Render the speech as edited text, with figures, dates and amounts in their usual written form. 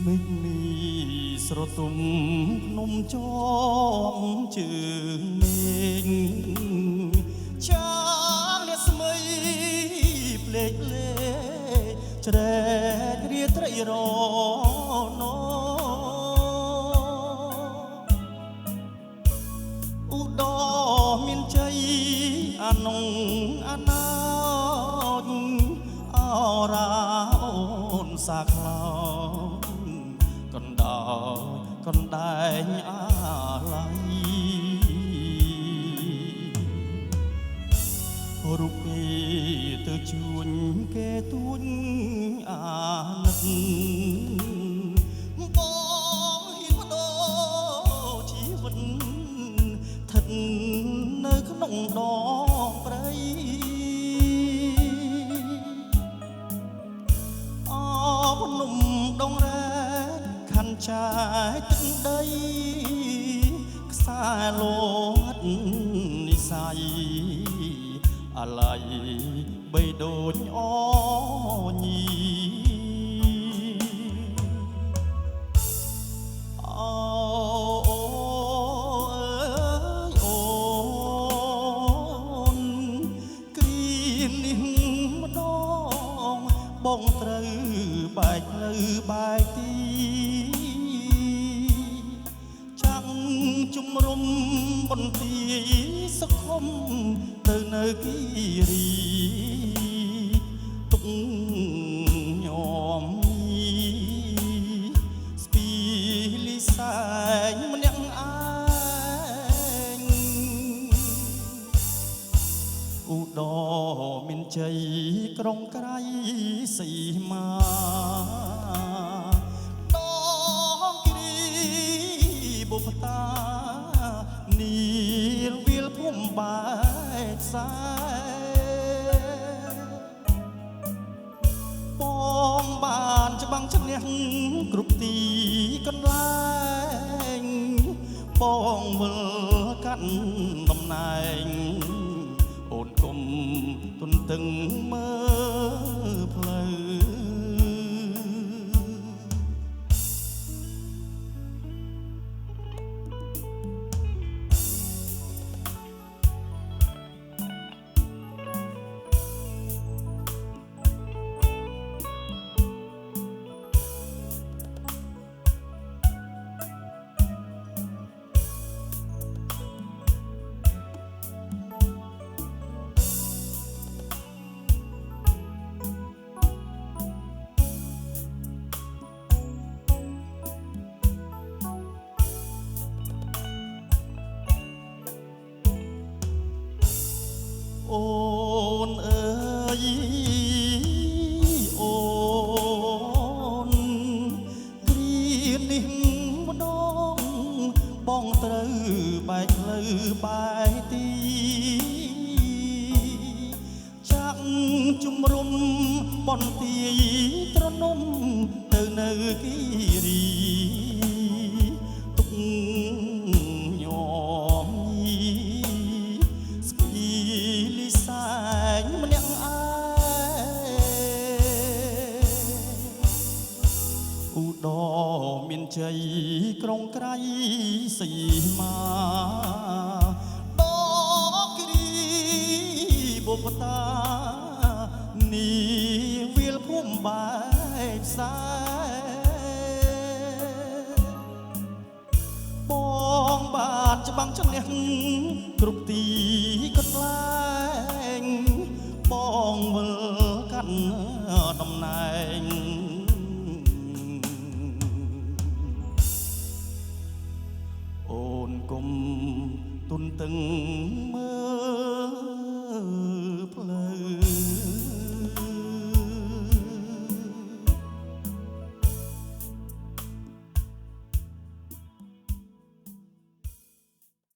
មេឃនេះស្រទុំភ្នំចងជើងមេឃចាលាស្មីភ្លេចលេច្រែករាត្រីរណឧត្តរមានជ័យអានងអាណោចអរាអូនសាខ្លោកណ្ដោកណ្ដែងអាឡ័យរូបគេទៅជួញគេទួញអាណិតបងហ៊ានបដូរជីវិតស្ថិតនៅក្នុងដងព្រៃអភ្នំដងរ៉ែខណ្ឌចាយទឹកដីខ្សែលោហិតនិស័យអាឡ័យបីដូចអញីអូអូនគ្រានេះម្ដងបងត្រូវបែកផ្លូវបែកទីចាំងជំរុំបន្ទាយសុខុមទៅនៅគិរីទុកញោមស្ពីលីសែងម្នាក់ឯងឧត្តរមានជ័យក្រុងក្រៃសីមាដងគិរីបុព្វតានីរវាលភូមិបែកខ្សែបងបានច្បាំងឈ្នះគ្រប់ទីកន្លែងបងវិលកាន់តំណែងអូនគុំទន្ទឹងមើលផ្លូវអូនអើយអូនគ្រានេះម្ដងបងត្រូវបែកផ្លូវបែកទីចាក់ជំរុំបន្ទាយត្រនំទៅនៅគិរីទុកញោមសែងម្នាក់ឯងឧត្តរមានជ័យក្រុងក្រៃសីមាដកគិរីបុព្វតានីវាលភូមិបែកខ្សែបងបានច្បាំងឈ្នះគ្រប់ទីកន្លែងបងវិលកាន់តំណែងអូនគុំទន្ទឹងមើលផ្លូវ